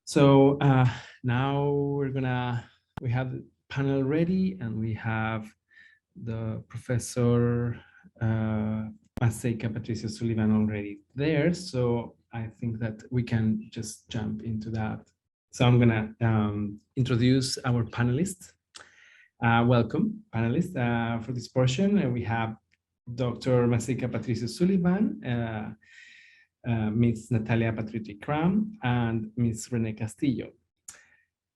So now we have the panel ready, and we have the Professor Mažeika Patricio Sullivan already there. So I think that we can just jump into that. So I'm gonna introduce our panelists. Welcome, panelists. For this portion, we have Dr. Mažeika Patricio Sullivan, Ms. Natalia Patritti Cram, and Ms. Rene Castillo.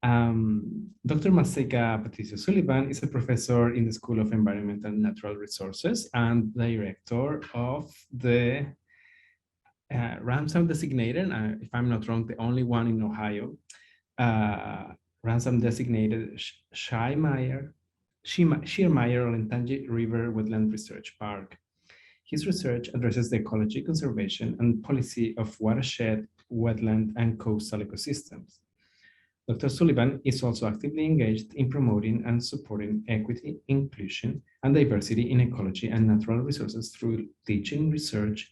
Dr. Mažeika Patricio Sullivan is a professor in the School of Environmental and Natural Resources and director of the Ransom designated, if I'm not wrong, the only one in Ohio, Ransom designated Schiermeier Olentangy River Wetland Research Park. His research addresses the ecology, conservation, and policy of watershed, wetland, and coastal ecosystems. Dr. Sullivan is also actively engaged in promoting and supporting equity, inclusion, and diversity in ecology and natural resources through teaching, research,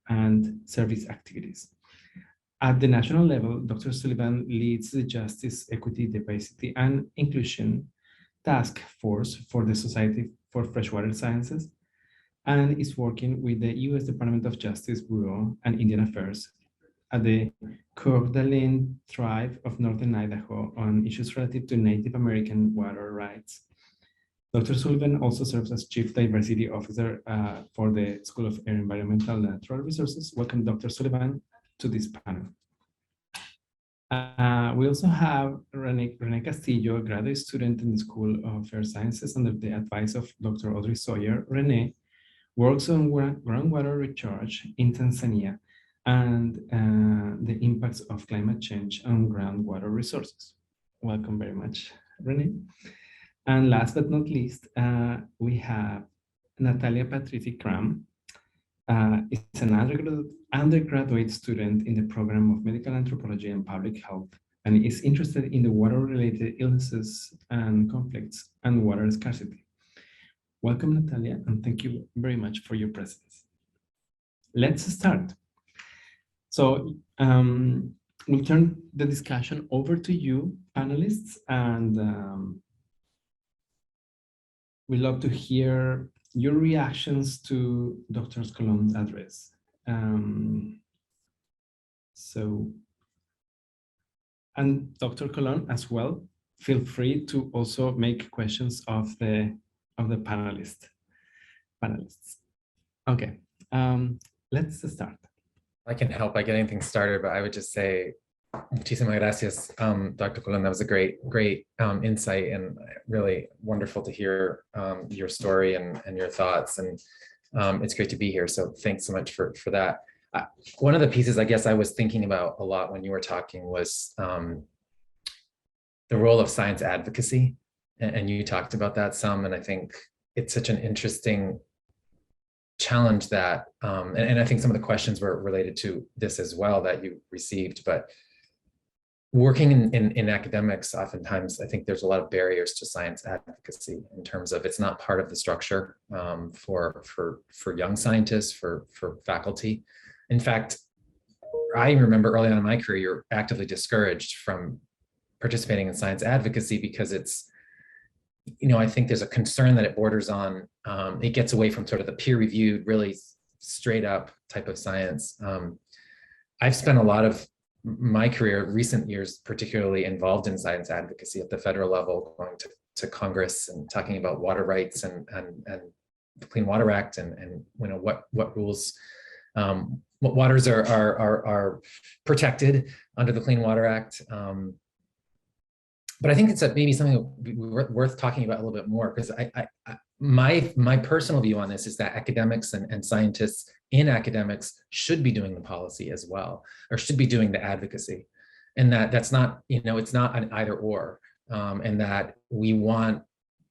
and service activities. At the national level, Dr. Sullivan leads the Justice, Equity, Diversity, and Inclusion Task Force for the Society for Freshwater Sciences, and is working with the U.S. Department of Justice Bureau and Indian Affairs at the Coeur d'Alene tribe of Northern Idaho on issues related to Native American water rights. Dr. Sullivan also serves as Chief Diversity Officer for the School of Environmental and Natural Resources. Welcome, Dr. Sullivan, to this panel. We also have Rene Castillo, a graduate student in the School of Earth Sciences under the advice of Dr. Audrey Sawyer. Rene works on groundwater recharge in Tanzania and the impacts of climate change on groundwater resources. Welcome very much, Rene. And last but not least, we have Natalia Patritti Cram. Is an undergraduate student in the program of Medical Anthropology and Public Health, and is interested in the water-related illnesses and conflicts and water scarcity. Welcome, Natalia, and thank you very much for your presence. Let's start. So we'll turn the discussion over to you, panelists, and we'd love to hear your reactions to Dr. Colón's address. And Dr. Colón as well, feel free to also make questions of the panelists. Okay, let's start. I can help by getting things started, but I would just say, muchísimas gracias, Dr. Colón. That was a great insight, and really wonderful to hear your story and your thoughts. And it's great to be here. So thanks so much for that. One of the pieces I guess I was thinking about a lot when you were talking was the role of science advocacy. And you talked about that some, and I think it's such an interesting challenge that, and I think some of the questions were related to this as well that you received, but working in academics, oftentimes I think there's a lot of barriers to science advocacy in terms of it's not part of the structure for young scientists, for faculty. In fact, I remember early on in my career, you're actively discouraged from participating in science advocacy because it's, I think there's a concern that it borders on, it gets away from sort of the peer-reviewed, really straight up type of science. I've spent a lot of my career, recent years, particularly involved in science advocacy at the federal level, going to Congress and talking about water rights and the Clean Water Act and what rules, what waters are protected under the Clean Water Act. But I think it's maybe something worth talking about a little bit more, because my personal view on this is that academics and scientists in academics should be doing the policy as well, or should be doing the advocacy, and that's not, it's not an either or, and that we want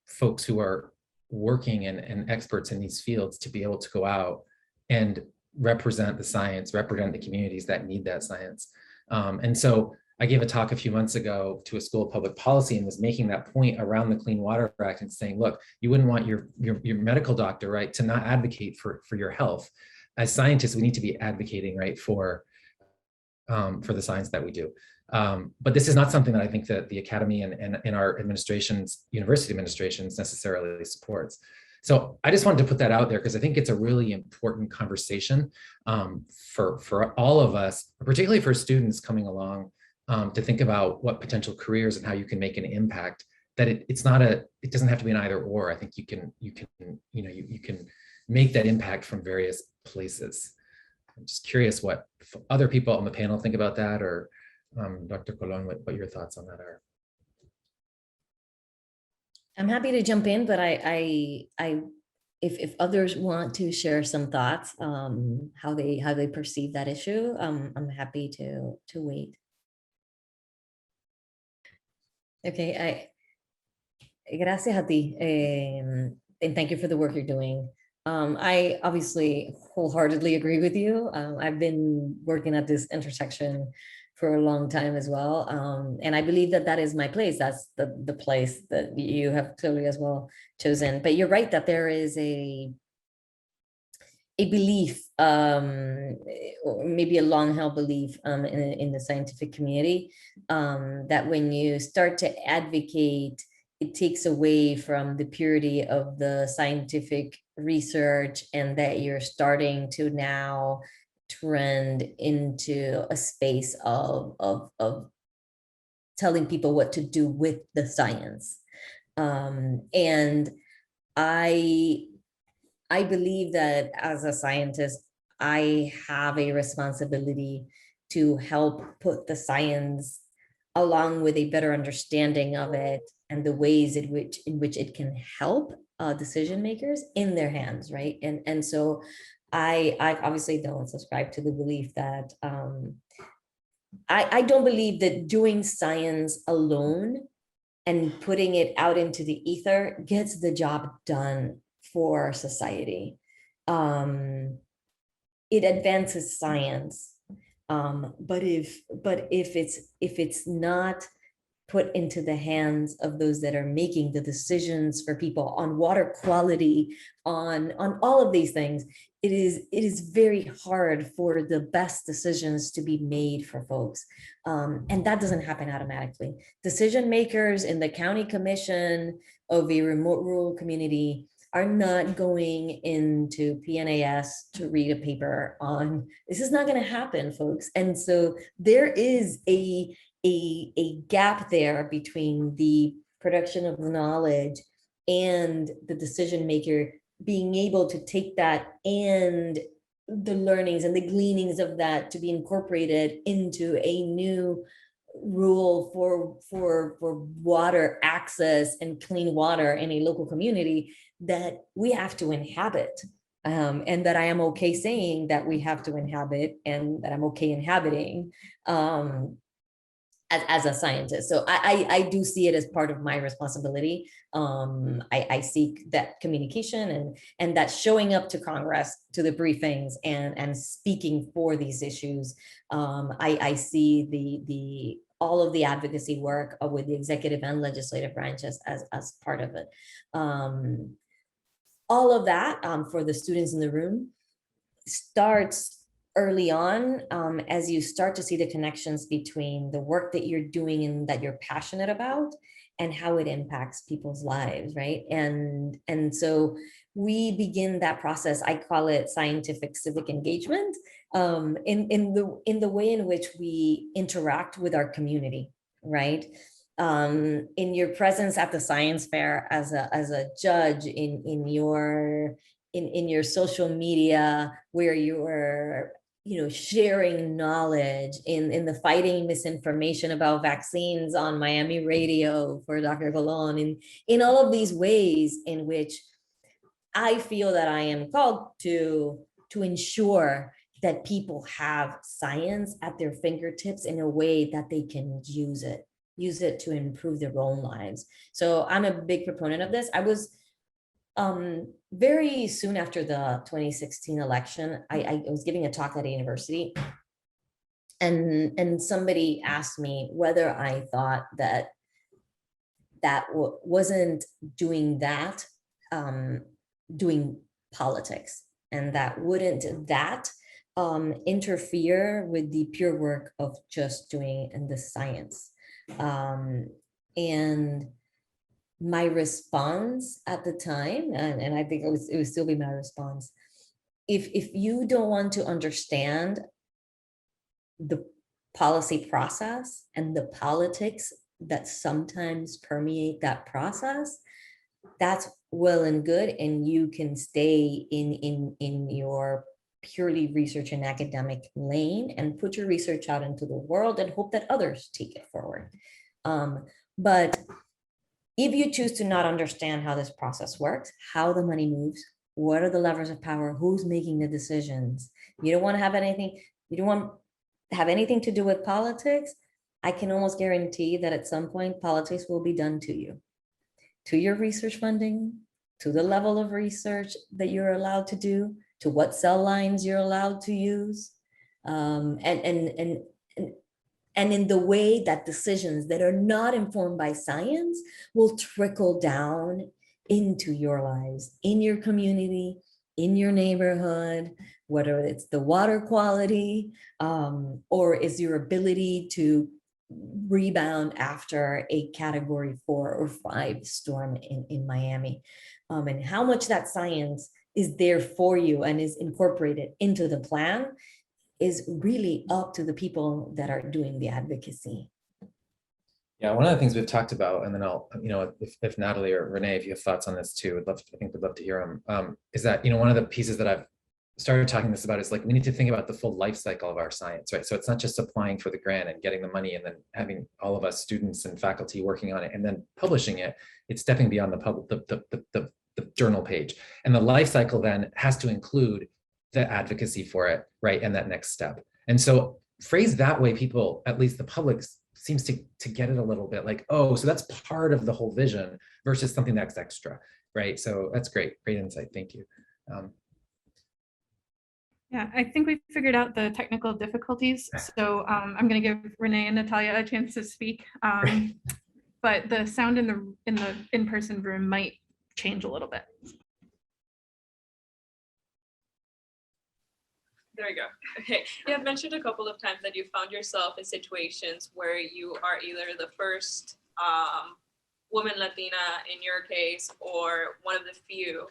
folks who are working and experts in these fields to be able to go out and represent the science, represent the communities that need that science. And so I gave a talk a few months ago to a school of public policy and was making that point around the Clean Water Act and saying, look, you wouldn't want your medical doctor, right, to not advocate for your health. As scientists, we need to be advocating, right, for the science that we do. But this is not something that I think that the academy and our administrations, university administrations necessarily supports. So I just wanted to put that out there because I think it's a really important conversation for all of us, particularly for students coming along, to think about what potential careers and how you can make an impact. That it doesn't have to be an either or. I think you can make that impact from various places. I'm just curious what other people on the panel think about that, or Dr. Colón, what your thoughts on that are. I'm happy to jump in, but if others want to share some thoughts, how they perceive that issue, I'm happy to wait. Okay, gracias a ti, and thank you for the work you're doing. I obviously wholeheartedly agree with you. I've been working at this intersection for a long time as well. And I believe that that is my place. That's the place that you have clearly as well chosen. But you're right that there is a belief, or maybe a long-held belief in the scientific community, that when you start to advocate, it takes away from the purity of the scientific research, and that you're starting to now trend into a space of telling people what to do with the science. And I believe that as a scientist, I have a responsibility to help put the science along with a better understanding of it and the ways in which it can help decision makers in their hands, right? And so I obviously don't subscribe to the belief that I don't believe that doing science alone and putting it out into the ether gets the job done for society. It advances science, but if it's not put into the hands of those that are making the decisions for people on water quality, on all of these things, it is very hard for the best decisions to be made for folks. And that doesn't happen automatically. Decision makers in the county commission of a remote rural community are not going into PNAS to read a paper on, this is not going to happen, folks. And so there is a gap there between the production of knowledge and the decision maker being able to take that and the learnings and the gleanings of that to be incorporated into a new rule for water access and clean water in a local community that we have to inhabit, and that I am okay saying that we have to inhabit, and that I'm okay inhabiting as a scientist. So I do see it as part of my responsibility. I seek that communication and that showing up to Congress, to the briefings, and speaking for these issues. I see all of the advocacy work with the executive and legislative branches as part of it. All of that for the students in the room starts early on, as you start to see the connections between the work that you're doing and that you're passionate about and how it impacts people's lives, right? And so we begin that process. I call it scientific civic engagement, in the way in which we interact with our community, right? In your presence at the science fair as a judge, in your social media, where you're sharing knowledge, in the fighting misinformation about vaccines on Miami radio for Dr. Colón, in all of these ways in which I feel that I am called to ensure that people have science at their fingertips in a way that they can use it to improve their own lives. So I'm a big proponent of this. I was very soon after the 2016 election, I was giving a talk at a university, and somebody asked me whether I thought that wasn't doing doing politics, and that wouldn't interfere with the pure work of just doing the science. And my response at the time, and I think it would still be my response, if you don't want to understand the policy process and the politics that sometimes permeate that process, that's well and good, and you can stay in your purely research and academic lane and put your research out into the world and hope that others take it forward. But if you choose to not understand how this process works, how the money moves, what are the levers of power, who's making the decisions, you don't want to have anything, you don't want to have anything to do with politics, I can almost guarantee that at some point politics will be done to you, to your research funding, to the level of research that you're allowed to do, to what cell lines you're allowed to use, and in the way that decisions that are not informed by science will trickle down into your lives, in your community, in your neighborhood, whether it's the water quality, or is your ability to rebound after a category 4 or 5 storm in Miami, and how much that science is there for you and is incorporated into the plan is really up to the people that are doing the advocacy. Yeah, one of the things we've talked about, and then I'll, if Natalie or Renee, if you have thoughts on this too, I think we'd love to hear them, is that, one of the pieces that I've started talking this about is like, we need to think about the full life cycle of our science, right? So it's not just applying for the grant and getting the money and then having all of us students and faculty working on it and then publishing it. It's stepping beyond the journal page. And the life cycle then has to include the advocacy for it, right? And that next step. And so phrased that way, people, at least the public, seems to get it a little bit like, oh, so that's part of the whole vision versus something that's extra, right? So that's great insight, thank you. Yeah, I think we figured out the technical difficulties. So I'm going to give Renee and Natalia a chance to speak. But the sound in the in-person room might change a little bit. There we go. Okay, you have mentioned a couple of times that you found yourself in situations where you are either the first woman Latina in your case, or one of the few.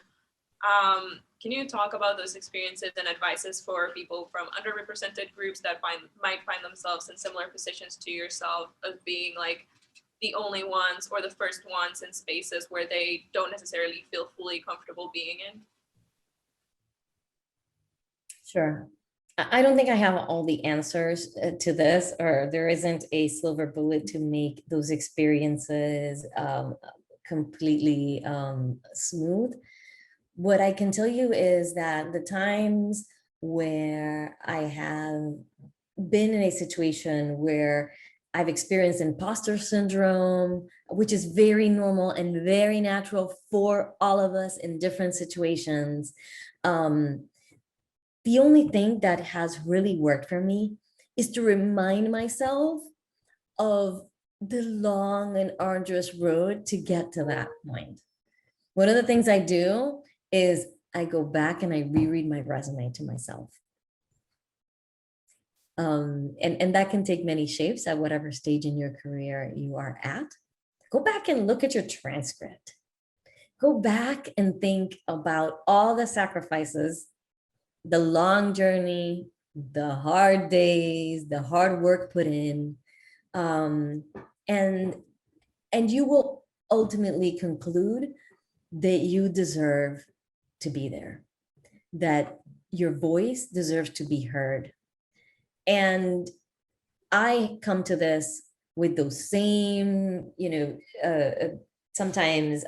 Can you talk about those experiences and advices for people from underrepresented groups that might find themselves in similar positions to yourself, of being like the only ones or the first ones in spaces where they don't necessarily feel fully comfortable being in? Sure. I don't think I have all the answers to this, or there isn't a silver bullet to make those experiences completely smooth. What I can tell you is that the times where I have been in a situation where I've experienced imposter syndrome, which is very normal and very natural for all of us in different situations, the only thing that has really worked for me is to remind myself of the long and arduous road to get to that point. One of the things I do is I go back and I reread my resume to myself. And that can take many shapes at whatever stage in your career you are at. Go back and look at your transcript. Go back and think about all the sacrifices, the long journey, the hard days, the hard work put in, and you will ultimately conclude that you deserve to be there, that your voice deserves to be heard. And I come to this with those same, sometimes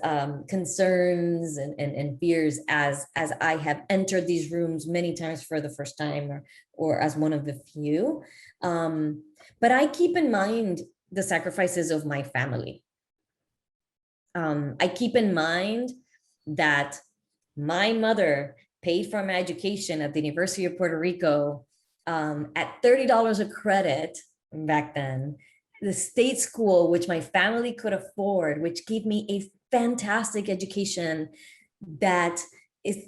concerns and fears as I have entered these rooms many times for the first time, or as one of the few. But I keep in mind the sacrifices of my family. I keep in mind that my mother paid for my education at the University of Puerto Rico at $30 a credit back then. The state school, which my family could afford, which gave me a fantastic education that is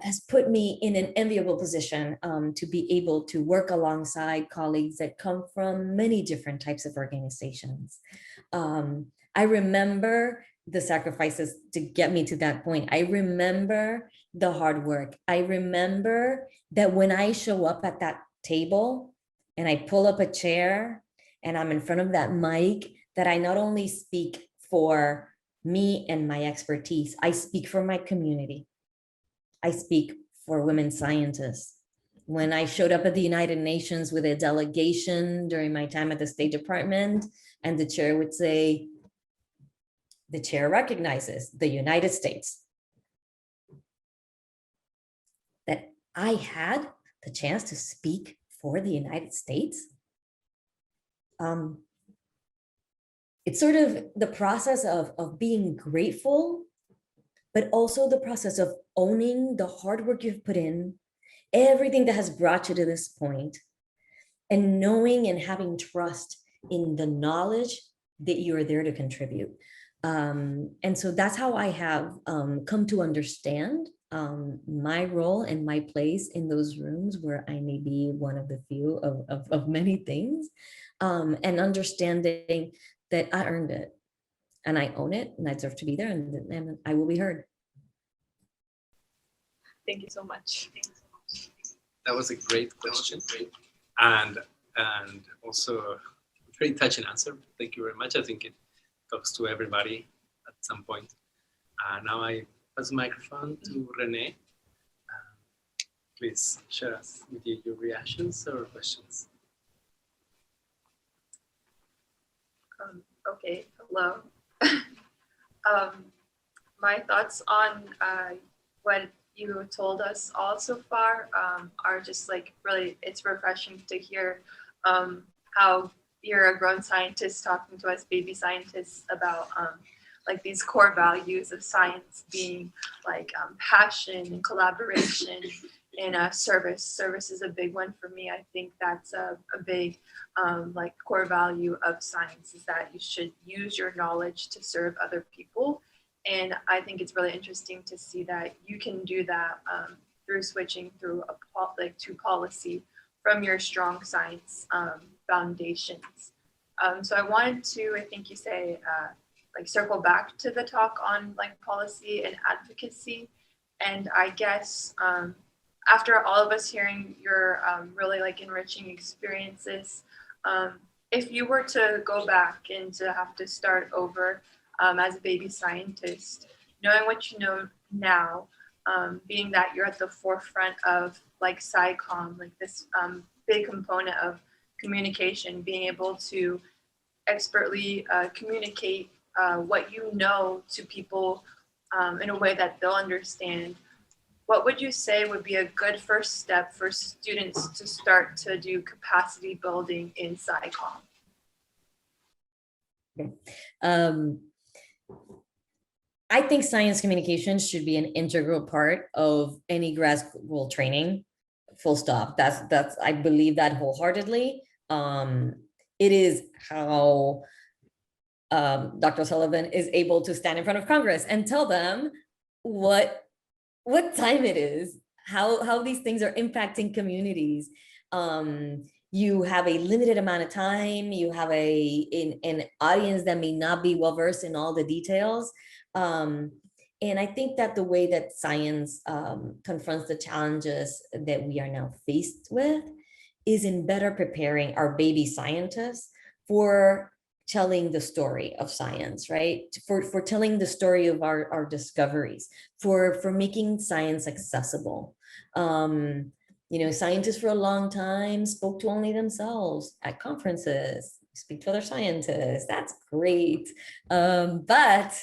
has put me in an enviable position to be able to work alongside colleagues that come from many different types of organizations. I remember the sacrifices to get me to that point. I remember the hard work. I remember that when I show up at that table and I pull up a chair and I'm in front of that mic, that I not only speak for me and my expertise, I speak for my community. I speak for women scientists. When I showed up at the United Nations with a delegation during my time at the State Department, and the chair would say, the chair recognizes the United States. That I had the chance to speak for the United States. It's sort of the process of being grateful, but also the process of owning the hard work you've put in, everything that has brought you to this point, and knowing and having trust in the knowledge that you are there to contribute. And so that's how I have come to understand my role and my place in those rooms where I may be one of the few of many things, and understanding that I earned it and I own it and I deserve to be there, and I will be heard. Thank you so much. That was a great question, and also a very touching answer. Thank you very much. I think it talks to everybody at some point. Now I pass the microphone to Rene. Please share us with you your reactions or questions. Okay, hello. My thoughts on what you told us all so far are just like really, it's refreshing to hear how you're a grown scientist talking to us baby scientists about like these core values of science being like passion and collaboration and service. Service is a big one for me. I think that's a big like core value of science, is that you should use your knowledge to serve other people. And I think it's really interesting to see that you can do that through switching through to policy from your strong science foundations. So I wanted to, I think you say, like circle back to the talk on like policy and advocacy. And I guess after all of us hearing your really like enriching experiences, if you were to go back and to have to start over as a baby scientist, knowing what you know now, being that you're at the forefront of like SciComm, like this big component of communication, being able to expertly communicate what you know to people in a way that they'll understand, what would you say would be a good first step for students to start to do capacity building in SciComm? I think science communication should be an integral part of any grad school training, full stop. That's I believe that wholeheartedly. It is how Dr. Sullivan is able to stand in front of Congress and tell them what time it is, how these things are impacting communities. You have a limited amount of time, you have an audience that may not be well versed in all the details. And I think that the way that science confronts the challenges that we are now faced with is in better preparing our baby scientists for telling the story of science, right? For telling the story of our discoveries, for making science accessible. You know, scientists for a long time spoke to only themselves at conferences, speak to other scientists, that's great. But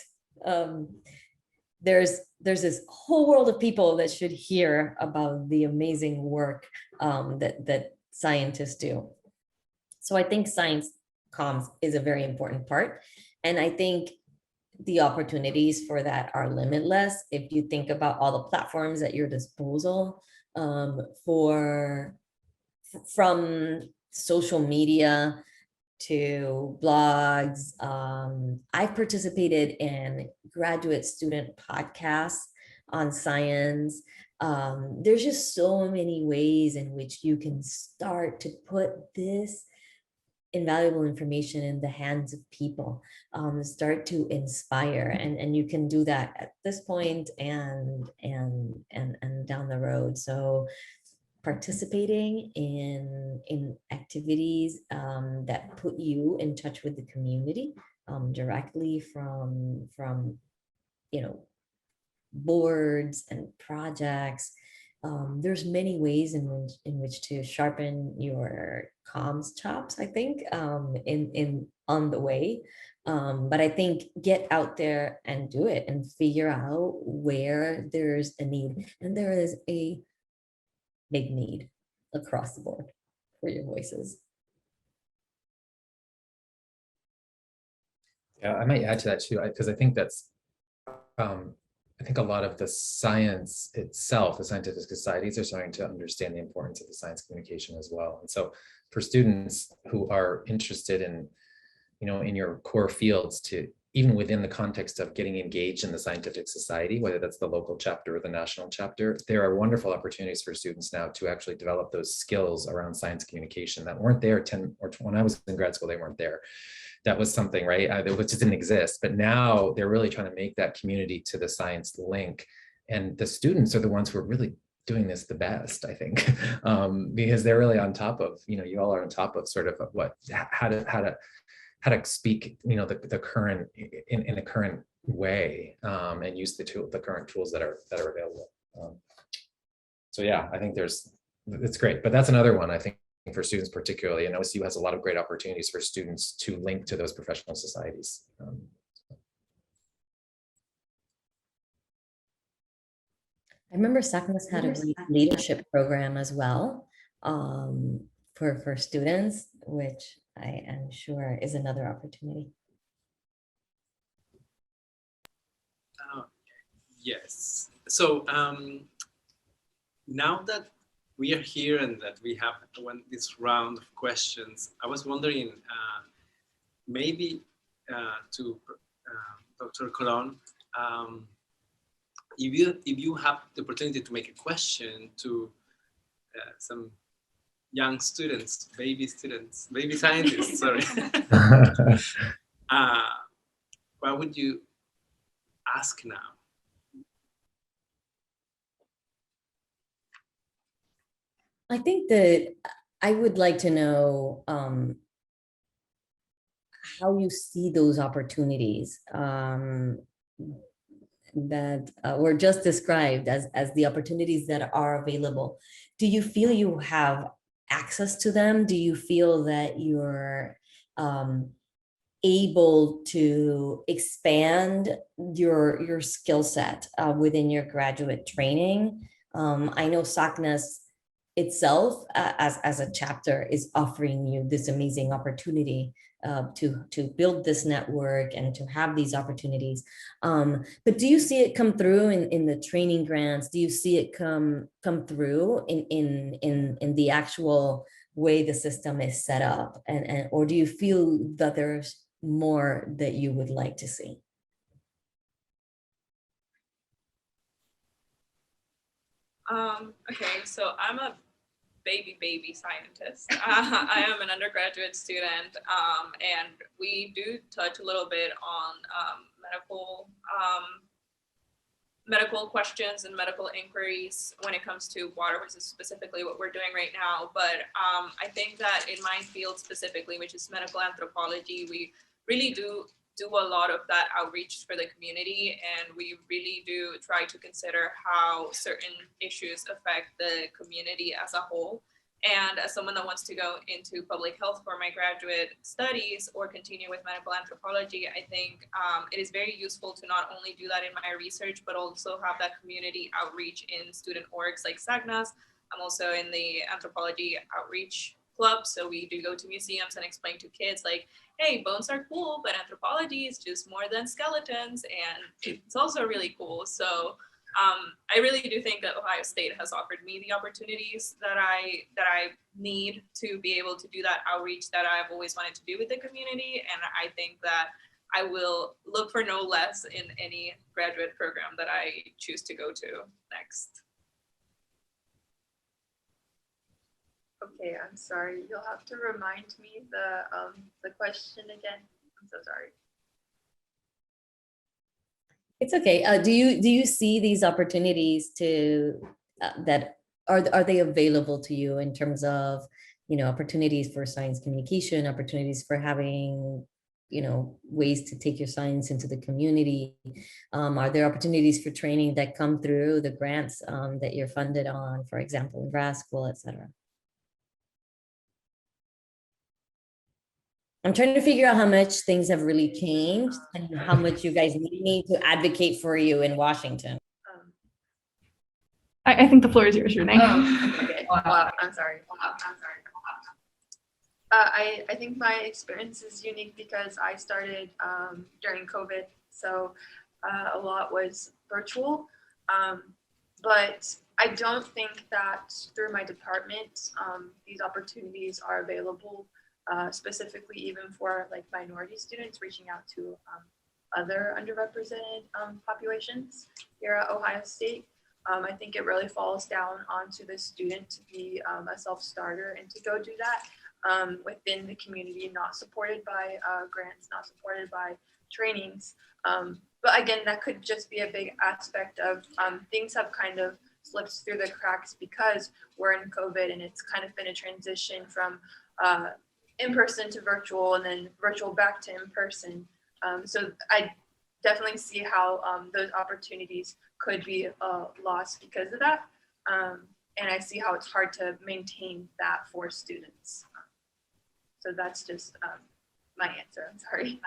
there's this whole world of people that should hear about the amazing work that scientists do. So I think science comms is a very important part. And I think the opportunities for that are limitless. If you think about all the platforms at your disposal, from social media to blogs. I've participated in graduate student podcasts on science. There's just so many ways in which you can start to put this invaluable information in the hands of people, start to inspire, and you can do that at this point and down the road. So participating in activities that put you in touch with the community directly from boards and projects. There's many ways in which to sharpen your comms chops, I think, in on the way. But I think get out there and do it and figure out where there's a need. And there is a big need across the board for your voices. Yeah, I might add to that too, because I think that's, I think a lot of the science itself, the scientific societies are starting to understand the importance of the science communication as well. And so for students who are interested in, in your core fields, to even within the context of getting engaged in the scientific society, whether that's the local chapter or the national chapter, there are wonderful opportunities for students now to actually develop those skills around science communication that weren't there 10 or 20, when I was in grad school, they weren't there. That was something, right, that just didn't exist. But now they're really trying to make that community to the science link. And the students are the ones who are really doing this the best, I think, because they're really on top of, you all are on top of sort of how to speak, the current in a current way, and use the current tools that are available. So yeah, I think it's great. But that's another one, I think, for students particularly, and OSU has a lot of great opportunities for students to link to those professional societies. I remember SACNAS had a great leadership program as well, for students, which I am sure is another opportunity. Yes. So now that we are here and that we have this round of questions, I was wondering maybe to Dr. Colón, if you have the opportunity to make a question to some young students, baby scientists, sorry, what would you ask now? I think that I would like to know how you see those opportunities that were just described as the opportunities that are available. Do you feel you have access to them? Do you feel that you're able to expand your skill set within your graduate training? I know SACNAS itself as a chapter is offering you this amazing opportunity to build this network and to have these opportunities. But do you see it come through in the training grants? Do you see it come through in the actual way the system is set up? And or do you feel that there's more that you would like to see? Okay, so I'm a baby scientist. I am an undergraduate student, and we do touch a little bit on medical questions and medical inquiries when it comes to water, which is specifically what we're doing right now. But I think that in my field specifically, which is medical anthropology, we really do a lot of that outreach for the community, and we really do try to consider how certain issues affect the community as a whole. And as someone that wants to go into public health for my graduate studies or continue with medical anthropology, I think it is very useful to not only do that in my research, but also have that community outreach in student orgs like SACNAS. I'm also in the anthropology outreach club, so we do go to museums and explain to kids like, hey, bones are cool, but anthropology is just more than skeletons, and it's also really cool. So I really do think that Ohio State has offered me the opportunities that I need to be able to do that outreach that I've always wanted to do with the community, and I think that I will look for no less in any graduate program that I choose to go to next. Okay, I'm sorry. You'll have to remind me the question again. I'm so sorry. It's okay. Do you see these opportunities to that are they available to you in terms of, opportunities for science communication, opportunities for having, ways to take your science into the community? Are there opportunities for training that come through the grants that you're funded on, for example, in grad school, et cetera? I'm trying to figure out how much things have really changed and how much you guys need me to advocate for you in Washington. I think the floor is yours, Rene. Okay. I'm sorry. I think my experience is unique because I started during COVID, so a lot was virtual. But I don't think that through my department, these opportunities are available, specifically even for like minority students reaching out to other underrepresented populations here at Ohio State. I think it really falls down onto the student to be a self-starter and to go do that within the community, not supported by grants, not supported by trainings. But again, that could just be a big aspect of things have kind of slipped through the cracks because we're in COVID and it's kind of been a transition from in-person to virtual and then virtual back to in-person. So I definitely see how those opportunities could be lost because of that. And I see how it's hard to maintain that for students. So that's just my answer. I'm sorry.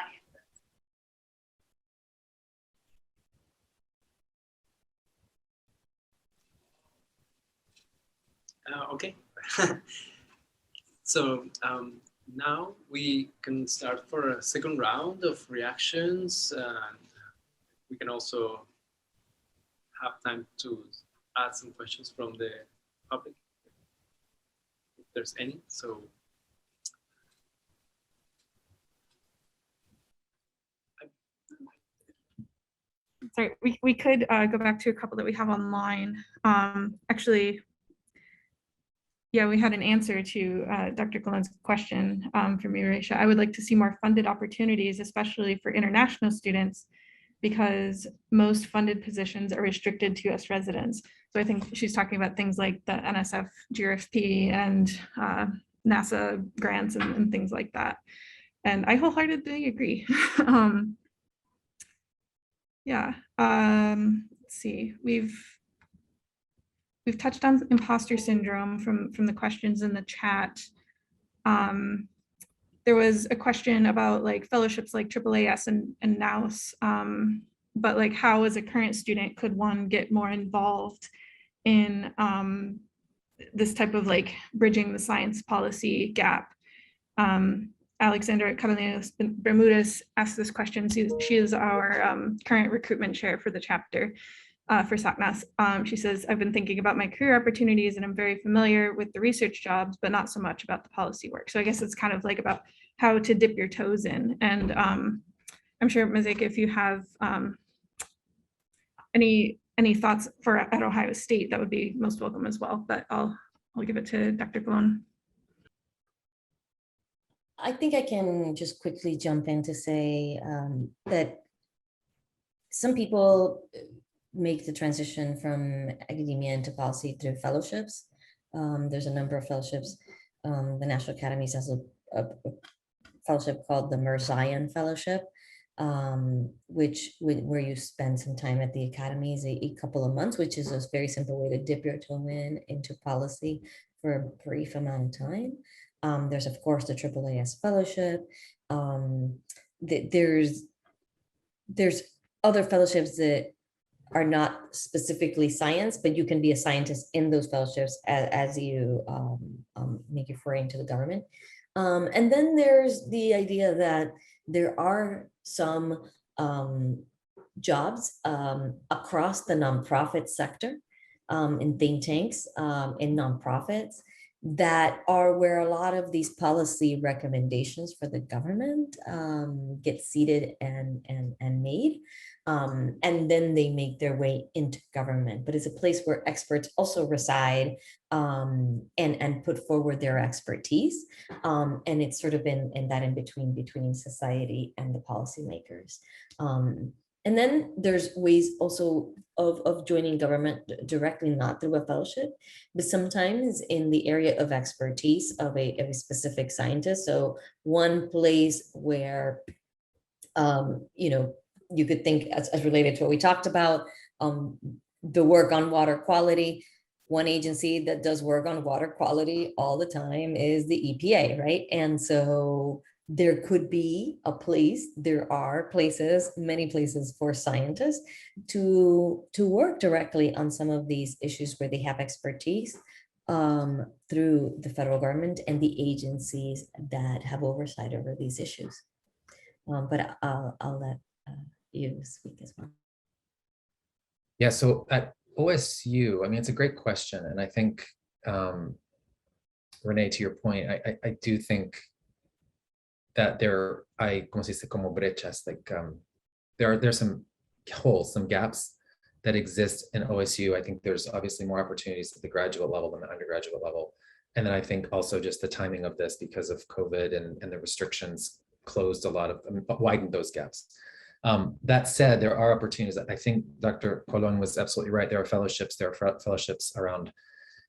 Okay. So now we can start for a second round of reactions. We can also have time to add some questions from the public, if there's any. So Sorry, we could go back to a couple that we have online. Actually, yeah, we had an answer to Dr. Colón's question from Mažeika. I would like to see more funded opportunities, especially for international students, because most funded positions are restricted to US residents. So I think she's talking about things like the NSF GRFP and NASA grants and things like that. And I wholeheartedly agree. Yeah, let's see, we've touched on imposter syndrome from the questions in the chat. There was a question about like fellowships like AAAS and NAUS, but like how as a current student could one get more involved in this type of like bridging the science policy gap? Alexandra Carolinas Bermudez asked this question. She is our current recruitment chair for the chapter for SACNAS. She says, I've been thinking about my career opportunities and I'm very familiar with the research jobs, but not so much about the policy work. So I guess it's kind of like about how to dip your toes in. And I'm sure, Mažeika, if you have any thoughts at Ohio State, that would be most welcome as well, but I'll give it to Dr. Colón. I think I can just quickly jump in to say that some people make the transition from academia into policy through fellowships. There's a number of fellowships. The National Academies has a fellowship called the Merzion Fellowship, where you spend some time at the academies, a couple of months, which is a very simple way to dip your toe into policy for a brief amount of time. There's of course the AAAS fellowship. There's other fellowships that are not specifically science, but you can be a scientist in those fellowships as you make your foray into the government. And then there's the idea that there are some jobs across the nonprofit sector, in think tanks, in nonprofits, that are where a lot of these policy recommendations for the government get seeded and made. And then they make their way into government, but it's a place where experts also reside and put forward their expertise. And it's sort of in that in between society and the policymakers. And then there's ways also of joining government directly, not through a fellowship, but sometimes in the area of expertise of a specific scientist. So one place where, you could think as related to what we talked about, the work on water quality. One agency that does work on water quality all the time is the EPA, right? And so there could be a place, there are places, many places for scientists to work directly on some of these issues where they have expertise through the federal government and the agencies that have oversight over these issues. But I'll let you speak as well. Yeah, so at OSU, I mean, it's a great question. And I think, Rene, to your point, I do think that there, como se dice, como brechas, like there's some holes, some gaps that exist in OSU. I think there's obviously more opportunities at the graduate level than the undergraduate level. And then I think also just the timing of this because of COVID and the restrictions closed a lot of, widened those gaps. That said, there are opportunities that I think Dr. Colón was absolutely right. There are fellowships around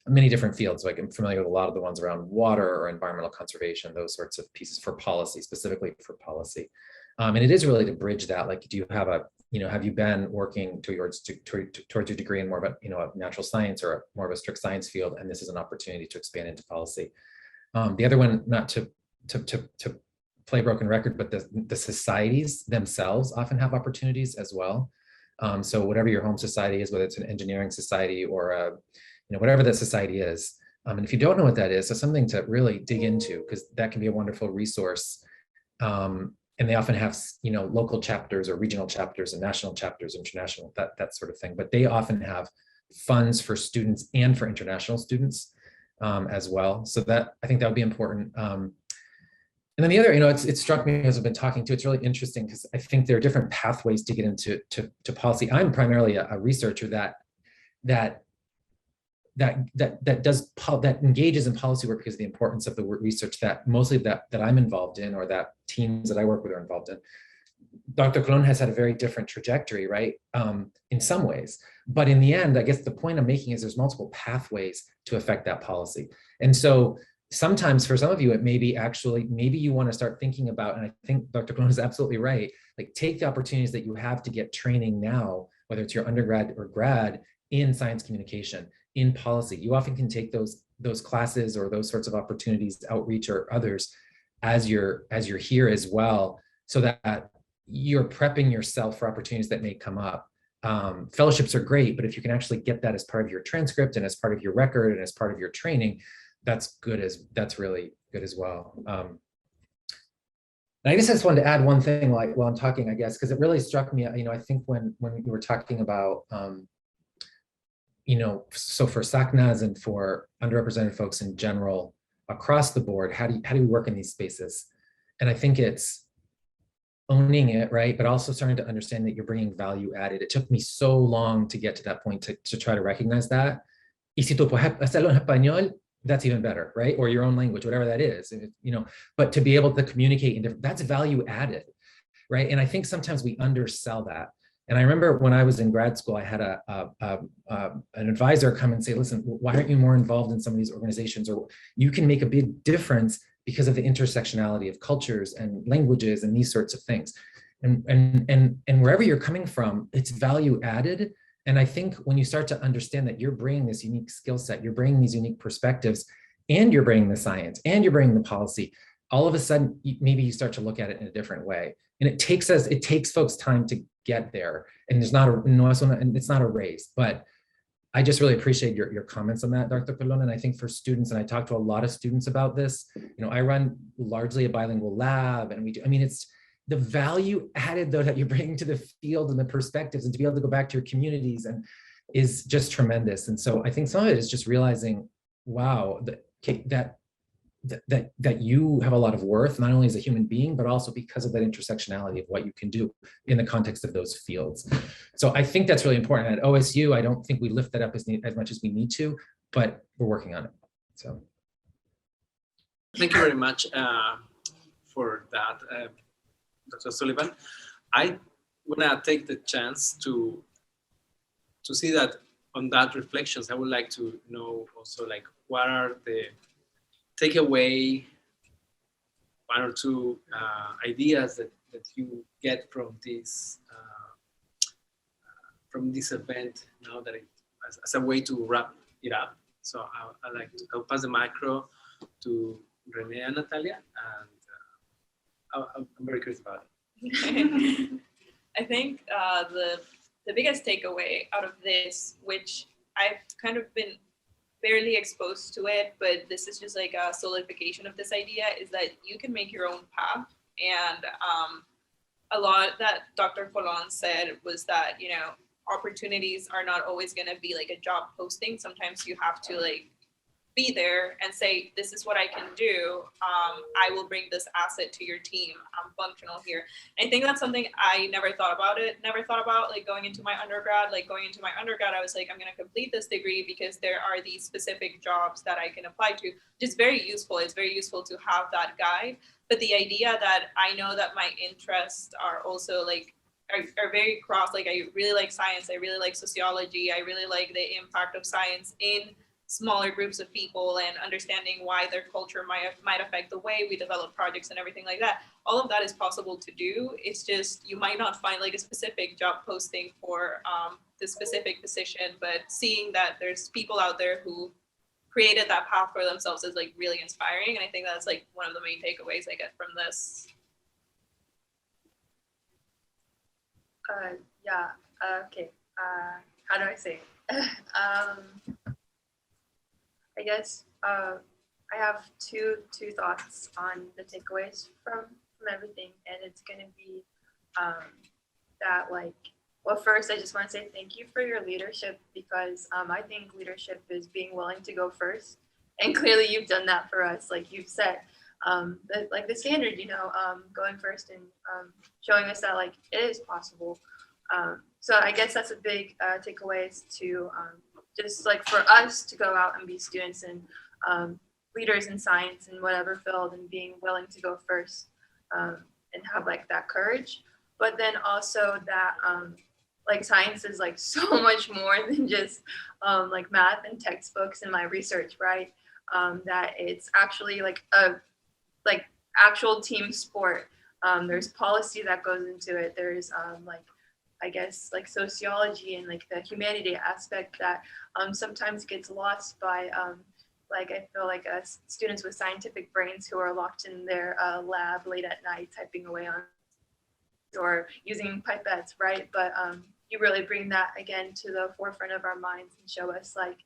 many different fields. Like I'm familiar with a lot of the ones around water or environmental conservation, those sorts of pieces for policy, specifically for policy. And it is really to bridge that. Like, do you have have you been working towards your degree in more of a natural science or more of a strict science field? And this is an opportunity to expand into policy. The other one, not to play broken record, but the societies themselves often have opportunities as well. So whatever your home society is, whether it's an engineering society or whatever that society is, and if you don't know what that is, so something to really dig into, because that can be a wonderful resource. And they often have local chapters or regional chapters and national chapters, international, that sort of thing. But they often have funds for students and for international students as well. So that, I think that would be important. And then the other, it struck me as I've been talking to, it's really interesting because I think there are different pathways to get into policy. I'm primarily a researcher that engages in policy work because of the importance of the research that I'm involved in, or that teams that I work with are involved in. Dr. Colón has had a very different trajectory, right? In some ways, but in the end, I guess the point I'm making is there's multiple pathways to affect that policy. And so sometimes for some of you, it may be maybe you want to start thinking about, and I think Dr. Colón is absolutely right, like take the opportunities that you have to get training now, whether it's your undergrad or grad in science communication, in policy. You often can take those classes or those sorts of opportunities, outreach or others, as you're here as well, so that you're prepping yourself for opportunities that may come up. Fellowships are great, but if you can actually get that as part of your transcript and as part of your record and as part of your training, that's really good as well. And I guess I just wanted to add one thing, like while I'm talking, I guess, because it really struck me. I think when you were talking about, so for SACNAs and for underrepresented folks in general across the board, how do we work in these spaces? And I think it's owning it, right? But also starting to understand that you're bringing value added. It took me so long to get to that point to try to recognize that. Y si tú puedes hacerlo en español, that's even better, right? Or your own language, whatever that is, but to be able to communicate in different, that's value added, right? And I think sometimes we undersell that. And I remember when I was in grad school, I had an advisor come and say, listen, why aren't you more involved in some of these organizations? Or you can make a big difference because of the intersectionality of cultures and languages and these sorts of things. And wherever you're coming from, it's value added. And I think when you start to understand that you're bringing this unique skill set, you're bringing these unique perspectives, and you're bringing the science, and you're bringing the policy, all of a sudden, maybe you start to look at it in a different way. And it takes folks time to get there. And it's not a race, but I just really appreciate your comments on that, Dr. Colón. And I think for students, and I talk to a lot of students about this, I run largely a bilingual lab, and it's the value added though that you're bringing to the field and the perspectives, and to be able to go back to your communities and is just tremendous. And so I think some of it is just realizing, wow, that you have a lot of worth, not only as a human being, but also because of that intersectionality of what you can do in the context of those fields. So I think that's really important. At OSU, I don't think we lift that up as much as we need to, but we're working on it. So thank you very much for that, Dr. Sullivan. I want to take the chance to see that on that reflections, I would like to know also, like, what are the takeaway, one or two ideas that you get from this event now that as a way to wrap it up. So I'll pass the micro to Rene and Natalia, and I'm very curious about it. I think the biggest takeaway out of this, which I've kind of been barely exposed to it, but this is just like a solidification of this idea, is that you can make your own path. And a lot that Dr. Colón said was that, you know, opportunities are not always going to be like a job posting. Sometimes you have to like be there and say, this is what I can do. I will bring this asset to your team. I'm functional here. And I think that's something I never thought about like going into my undergrad. I was like, I'm going to complete this degree because there are these specific jobs that I can apply to, which is very useful. It's very useful to have that guide. But the idea that I know that my interests are also like, are very cross. Like I really like science. I really like sociology. I really like the impact of science in smaller groups of people and understanding why their culture might affect the way we develop projects and everything like that. All of that is possible to do. It's just, you might not find like a specific job posting for the specific position, but seeing that there's people out there who created that path for themselves is like really inspiring. And I think that's like one of the main takeaways I get from this. Okay. How do I say it? I guess I have two thoughts on the takeaways from everything, and it's going to be that, like, well, first I just want to say thank you for your leadership, because I think leadership is being willing to go first, and clearly you've done that for us. Like you've set the standard, you know, going first and showing us that like it is possible. So I guess that's a big takeaway, is to just like for us to go out and be students and leaders in science in whatever field, and being willing to go first and have like that courage. But then also that like science is like so much more than just like math and textbooks and my research, right? That it's actually like a actual team sport. There's policy that goes into it. There's like, I guess, like sociology and like the humanity aspect that sometimes gets lost by like, I feel like students with scientific brains who are locked in their lab late at night typing away on or using pipettes, right? But you really bring that again to the forefront of our minds and show us like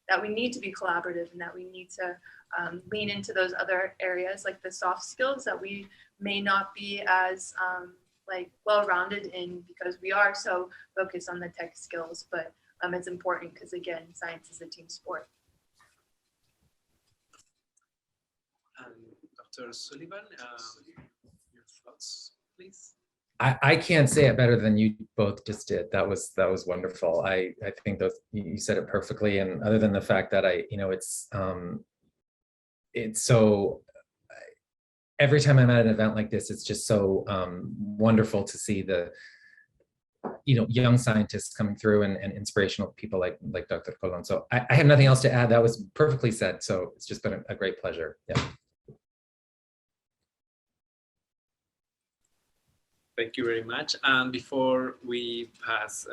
that we need to be collaborative, and that we need to lean into those other areas, like the soft skills that we may not be as like well-rounded in, because we are so focused on the tech skills, but it's important because, again, science is a team sport. Dr. Sullivan, your thoughts, please. I can't say it better than you both just did. That was wonderful. I think you said it perfectly. And other than the fact that it's so, every time I'm at an event like this, it's just so wonderful to see the, young scientists coming through and inspirational people like Dr. Colón. So I have nothing else to add. That was perfectly said. So it's just been a great pleasure. Yeah. Thank you very much. And before we pass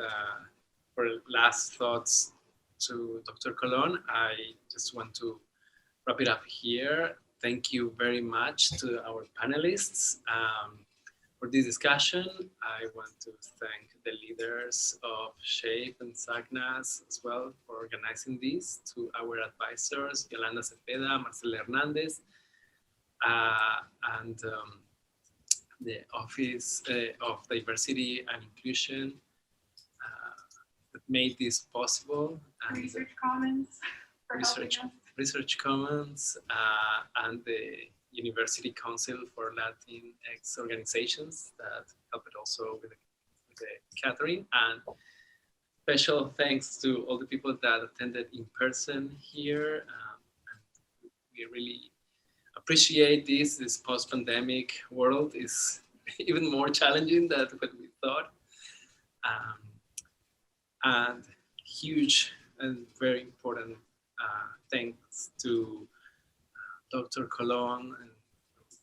for last thoughts to Dr. Colón, I just want to wrap it up here. Thank you very much to our panelists for this discussion. I want to thank the leaders of SHAPE and SACNAS as well for organizing this, to our advisors, Yolanda Cepeda, Marcela Hernandez, and the Office of Diversity and Inclusion that made this possible. And Research Commons for helping us. Research Commons and the University Council for Latinx Organizations that helped also with the Catherine. And special thanks to all the people that attended in person here. We really appreciate this post-pandemic world is even more challenging than what we thought. And huge and very important thanks to Dr. Colón and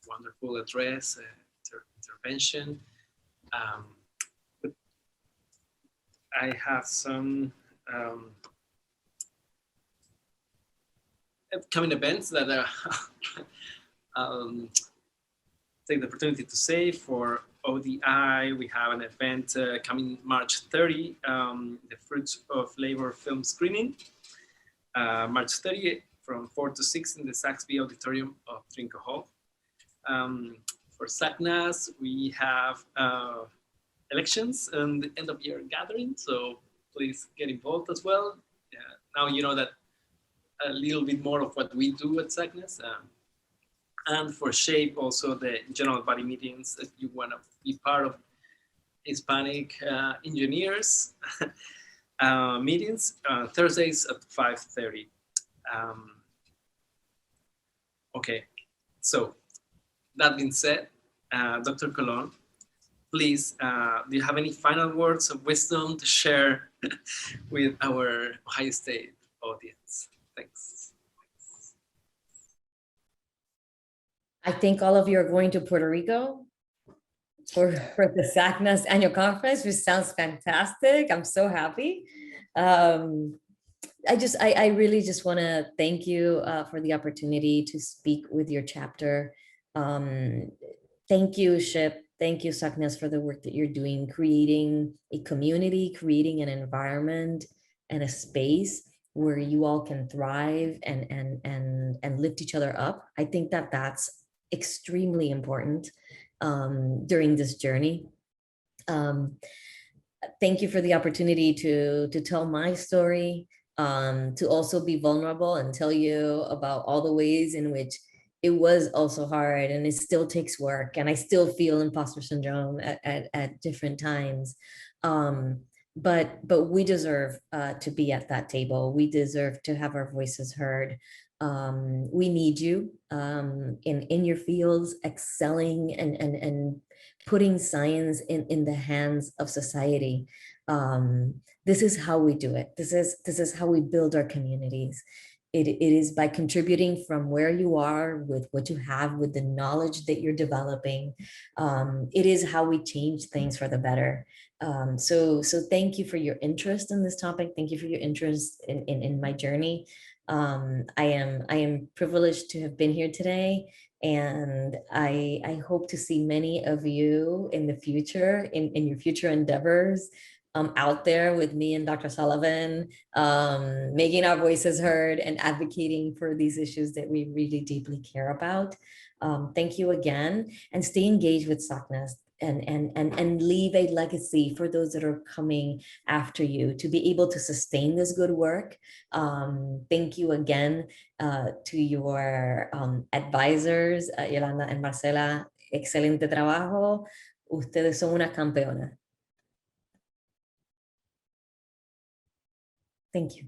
wonderful address, intervention. But I have some upcoming events that take the opportunity to say. For ODI, we have an event coming March 30, the Fruits of Labor film screening. March 30 from 4 to 6 in the Saxby Auditorium of Trinco Hall. For SACNAS, we have elections and the end of year gathering, so please get involved as well. Now you know that a little bit more of what we do at SACNAS. And for SHAPE, also the general body meetings that you want to be part of, Hispanic engineers meetings, Thursdays at 5:30. Okay, so that being said, Dr. Colón, please, do you have any final words of wisdom to share with our Ohio State audience? Thanks. I think all of you are going to Puerto Rico for the SACNAS annual conference, which sounds fantastic. I'm so happy. I really just want to thank you for the opportunity to speak with your chapter. Thank you, SHIP. Thank you, SACNAS, for the work that you're doing, creating a community, creating an environment and a space where you all can thrive and lift each other up. I think that that's extremely important during this journey. Thank you for the opportunity to tell my story, to also be vulnerable and tell you about all the ways in which it was also hard and it still takes work. And I still feel imposter syndrome at different times. But we deserve to be at that table. We deserve to have our voices heard. We need you in your fields, excelling and putting science in the hands of society. This is how we do it. This is how we build our communities. It is by contributing from where you are with what you have, with the knowledge that you're developing. It is how we change things for the better. So thank you for your interest in this topic. Thank you for your interest in my journey. I am privileged to have been here today, and I hope to see many of you in the future, in your future endeavors, out there with me and Dr. Sullivan, making our voices heard and advocating for these issues that we really deeply care about. Thank you again, and stay engaged with SACNAS. And leave a legacy for those that are coming after you to be able to sustain this good work. Thank you again to your advisors, Yolanda and Marcela. Excelente trabajo. Ustedes son una campeona. Thank you.